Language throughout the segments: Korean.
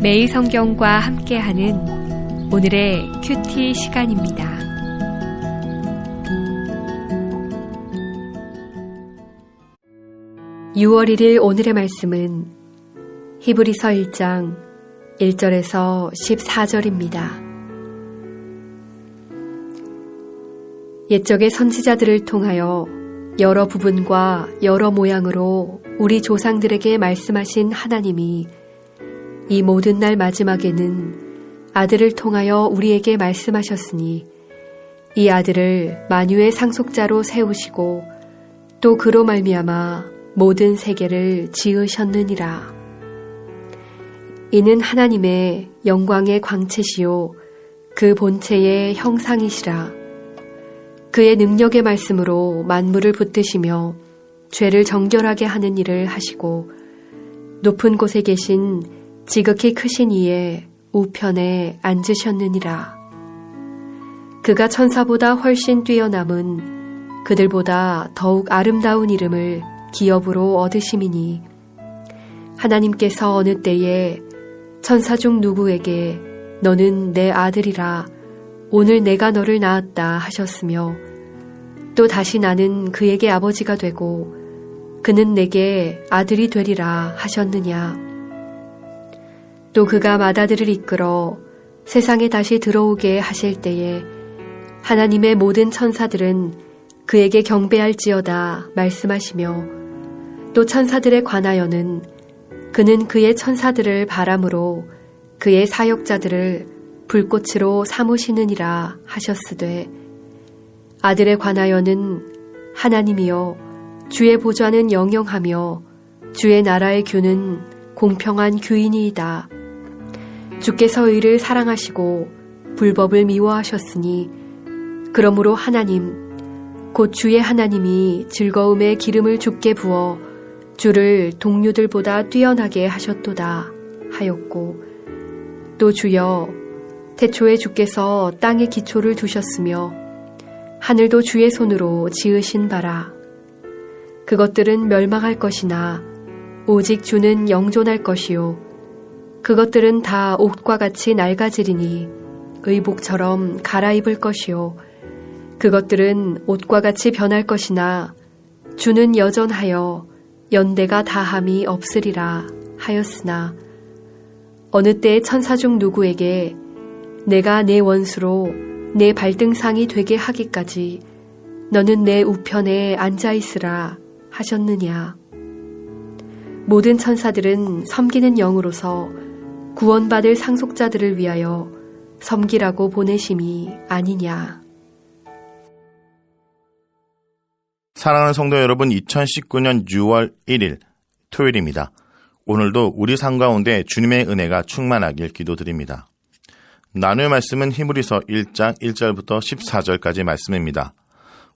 매일 성경과 함께하는 오늘의 큐티 시간입니다. (6월 1일) 오늘의 말씀은 히브리서 1장 1절에서 14절입니다. 옛적의 선지자들을 통하여 여러 부분과 여러 모양으로 우리 조상들에게 말씀하신 하나님이 이 모든 날 마지막에는 아들을 통하여 우리에게 말씀하셨으니 이 아들을 만유의 상속자로 세우시고 또 그로 말미암아 모든 세계를 지으셨느니라. 이는 하나님의 영광의 광채시요 그 본체의 형상이시라. 그의 능력의 말씀으로 만물을 붙드시며 죄를 정결하게 하는 일을 하시고 높은 곳에 계신 지극히 크신 이의 우편에 앉으셨느니라. 그가 천사보다 훨씬 뛰어남은 그들보다 더욱 아름다운 이름을 기업으로 얻으심이니 하나님께서 어느 때에 천사 중 누구에게 너는 내 아들이라 오늘 내가 너를 낳았다 하셨으며 또 다시 나는 그에게 아버지가 되고 그는 내게 아들이 되리라 하셨느냐. 또 그가 맏아들을 이끌어 세상에 다시 들어오게 하실 때에 하나님의 모든 천사들은 그에게 경배할지어다 말씀하시며 또 천사들에 관하여는 그는 그의 천사들을 바람으로 그의 사역자들을 불꽃으로 삼으시느니라 하셨으되 아들에 관하여는 하나님이여 주의 보좌는 영영하며 주의 나라의 규는 공평한 규이니이다. 주께서 의를 사랑하시고 불법을 미워하셨으니 그러므로 하나님 곧 주의 하나님이 즐거움의 기름을 주께 부어 주를 동류들보다 뛰어나게 하셨도다 하였고 또 주여 태초에 주께서 땅에 기초를 두셨으며 하늘도 주의 손으로 지으신 바라. 그것들은 멸망할 것이나 오직 주는 영존할 것이요 그것들은 다 옷과 같이 낡아지리니 의복처럼 갈아입을 것이요 그것들은 옷과 같이 변할 것이나 주는 여전하여 연대가 다함이 없으리라 하였으나 어느 때에 천사 중 누구에게 내가 내 원수로 내 발등상이 되게 하기까지 너는 내 우편에 앉아있으라 하셨느냐. 모든 천사들은 섬기는 영으로서 구원받을 상속자들을 위하여 섬기라고 보내심이 아니냐. 사랑하는 성도 여러분, 2019년 6월 1일 토요일입니다. 오늘도 우리 삶 가운데 주님의 은혜가 충만하길 기도드립니다. 나눌 말씀은 히브리서 1장 1절부터 14절까지 말씀입니다.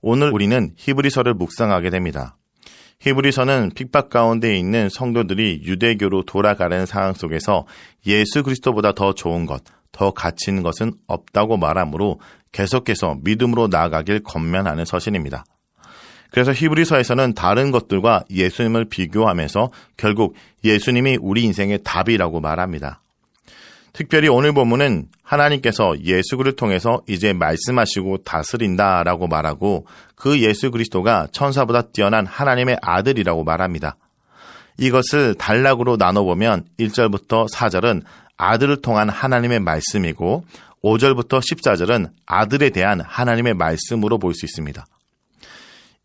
오늘 우리는 히브리서를 묵상하게 됩니다. 히브리서는 핍박 가운데 있는 성도들이 유대교로 돌아가는 상황 속에서 예수 그리스도보다 더 좋은 것, 더 가치 있는 것은 없다고 말하므로 계속해서 믿음으로 나아가길 권면하는 서신입니다. 그래서 히브리서에서는 다른 것들과 예수님을 비교하면서 결국 예수님이 우리 인생의 답이라고 말합니다. 특별히 오늘 본문은 하나님께서 예수 그리스도를 통해서 이제 말씀하시고 다스린다라고 말하고 그 예수 그리스도가 천사보다 뛰어난 하나님의 아들이라고 말합니다. 이것을 단락으로 나눠보면 1절부터 4절은 아들을 통한 하나님의 말씀이고 5절부터 14절은 아들에 대한 하나님의 말씀으로 볼 수 있습니다.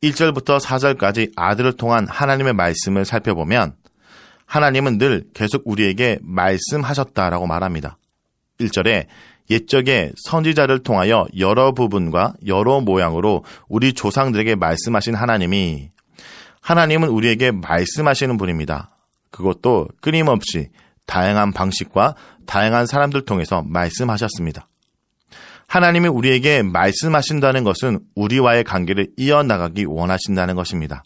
1절부터 4절까지 아들을 통한 하나님의 말씀을 살펴보면 하나님은 늘 계속 우리에게 말씀하셨다라고 말합니다. 1절에 옛적의 선지자를 통하여 여러 부분과 여러 모양으로 우리 조상들에게 말씀하신 하나님은 우리에게 말씀하시는 분입니다. 그것도 끊임없이 다양한 방식과 다양한 사람들 통해서 말씀하셨습니다. 하나님이 우리에게 말씀하신다는 것은 우리와의 관계를 이어나가기 원하신다는 것입니다.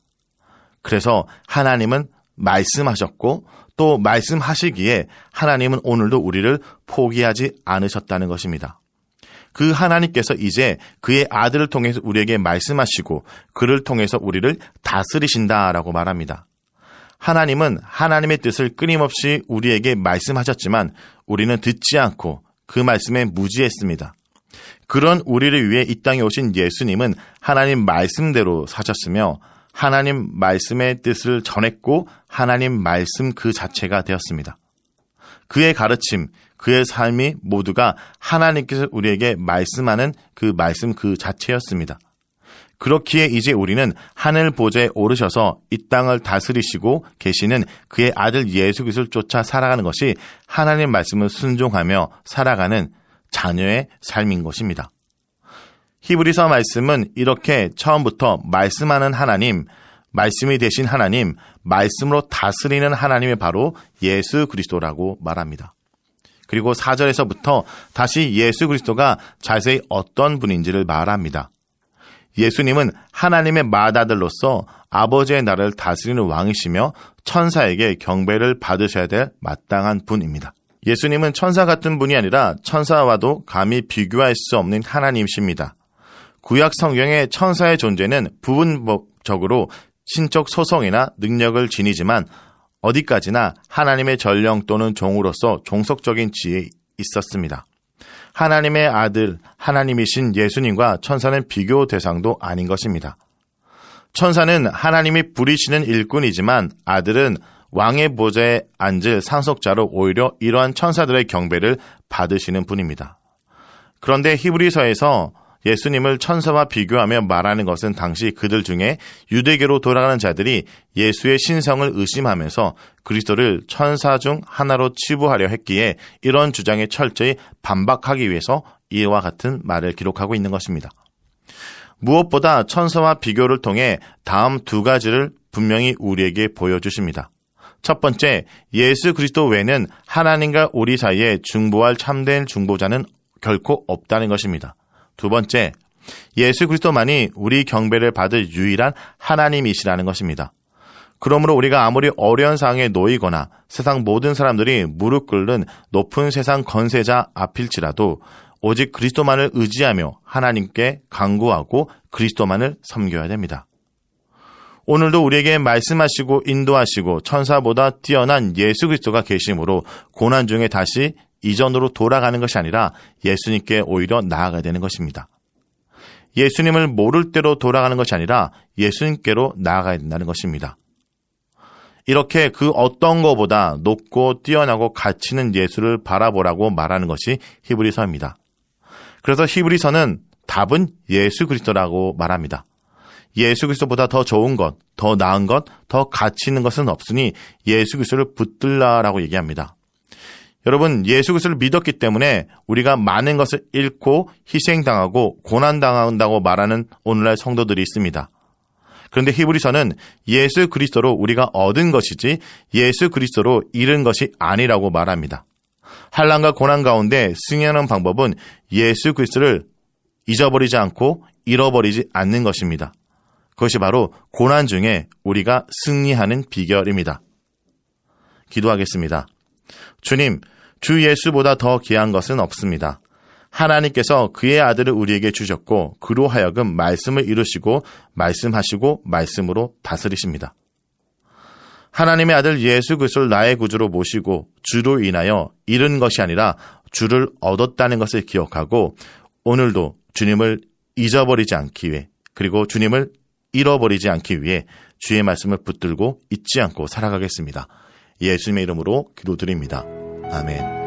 그래서 하나님은 말씀하셨고 또 말씀하시기에 하나님은 오늘도 우리를 포기하지 않으셨다는 것입니다. 그 하나님께서 이제 그의 아들을 통해서 우리에게 말씀하시고 그를 통해서 우리를 다스리신다라고 말합니다. 하나님은 하나님의 뜻을 끊임없이 우리에게 말씀하셨지만 우리는 듣지 않고 그 말씀에 무지했습니다. 그런 우리를 위해 이 땅에 오신 예수님은 하나님 말씀대로 사셨으며 하나님 말씀의 뜻을 전했고 하나님 말씀 그 자체가 되었습니다. 그의 가르침, 그의 삶이 모두가 하나님께서 우리에게 말씀하는 그 말씀 그 자체였습니다. 그렇기에 이제 우리는 하늘 보좌에 오르셔서 이 땅을 다스리시고 계시는 그의 아들 예수 그리스도를 쫓아 살아가는 것이 하나님 말씀을 순종하며 살아가는 자녀의 삶인 것입니다. 히브리서 말씀은 이렇게 처음부터 말씀하는 하나님, 말씀이 되신 하나님, 말씀으로 다스리는 하나님의 바로 예수 그리스도라고 말합니다. 그리고 4절에서부터 다시 예수 그리스도가 자세히 어떤 분인지를 말합니다. 예수님은 하나님의 맏아들로서 아버지의 나라를 다스리는 왕이시며 천사에게 경배를 받으셔야 될 마땅한 분입니다. 예수님은 천사 같은 분이 아니라 천사와도 감히 비교할 수 없는 하나님이십니다. 구약 성경의 천사의 존재는 부분적으로 신적 소성이나 능력을 지니지만 어디까지나 하나님의 전령 또는 종으로서 종속적인 지위에 있었습니다. 하나님의 아들, 하나님이신 예수님과 천사는 비교 대상도 아닌 것입니다. 천사는 하나님이 부리시는 일꾼이지만 아들은 왕의 보좌에 앉을 상속자로 오히려 이러한 천사들의 경배를 받으시는 분입니다. 그런데 히브리서에서 예수님을 천사와 비교하며 말하는 것은 당시 그들 중에 유대교로 돌아가는 자들이 예수의 신성을 의심하면서 그리스도를 천사 중 하나로 치부하려 했기에 이런 주장에 철저히 반박하기 위해서 이와 같은 말을 기록하고 있는 것입니다. 무엇보다 천사와 비교를 통해 다음 두 가지를 분명히 우리에게 보여주십니다. 첫 번째, 예수 그리스도 외에는 하나님과 우리 사이에 중보할 참된 중보자는 결코 없다는 것입니다. 두 번째, 예수 그리스도만이 우리 경배를 받을 유일한 하나님이시라는 것입니다. 그러므로 우리가 아무리 어려운 상황에 놓이거나 세상 모든 사람들이 무릎 꿇는 높은 세상 권세자 앞일지라도 오직 그리스도만을 의지하며 하나님께 간구하고 그리스도만을 섬겨야 됩니다. 오늘도 우리에게 말씀하시고 인도하시고 천사보다 뛰어난 예수 그리스도가 계심으로 고난 중에 다시 이전으로 돌아가는 것이 아니라 예수님께 오히려 나아가야 되는 것입니다. 예수님을 모를 대로 돌아가는 것이 아니라 예수님께로 나아가야 된다는 것입니다. 이렇게 그 어떤 것보다 높고 뛰어나고 가치 있는 예수를 바라보라고 말하는 것이 히브리서입니다. 그래서 히브리서는 답은 예수 그리스도라고 말합니다. 예수 그리스도보다 더 좋은 것, 더 나은 것, 더 가치 있는 것은 없으니 예수 그리스도를 붙들라라고 얘기합니다. 여러분, 예수 그리스도를 믿었기 때문에 우리가 많은 것을 잃고 희생당하고 고난당한다고 말하는 오늘날 성도들이 있습니다. 그런데 히브리서는 예수 그리스도로 우리가 얻은 것이지 예수 그리스도로 잃은 것이 아니라고 말합니다. 환난과 고난 가운데 승리하는 방법은 예수 그리스도를 잊어버리지 않고 잃어버리지 않는 것입니다. 그것이 바로 고난 중에 우리가 승리하는 비결입니다. 기도하겠습니다. 주님, 주 예수보다 더 귀한 것은 없습니다. 하나님께서 그의 아들을 우리에게 주셨고 그로 하여금 말씀을 이루시고 말씀하시고 말씀으로 다스리십니다. 하나님의 아들 예수 그리스도를 나의 구주로 모시고 주로 인하여 잃은 것이 아니라 주를 얻었다는 것을 기억하고 오늘도 주님을 잊어버리지 않기 위해 그리고 주님을 잃어버리지 않기 위해 주의 말씀을 붙들고 잊지 않고 살아가겠습니다. 예수님의 이름으로 기도드립니다. 아멘.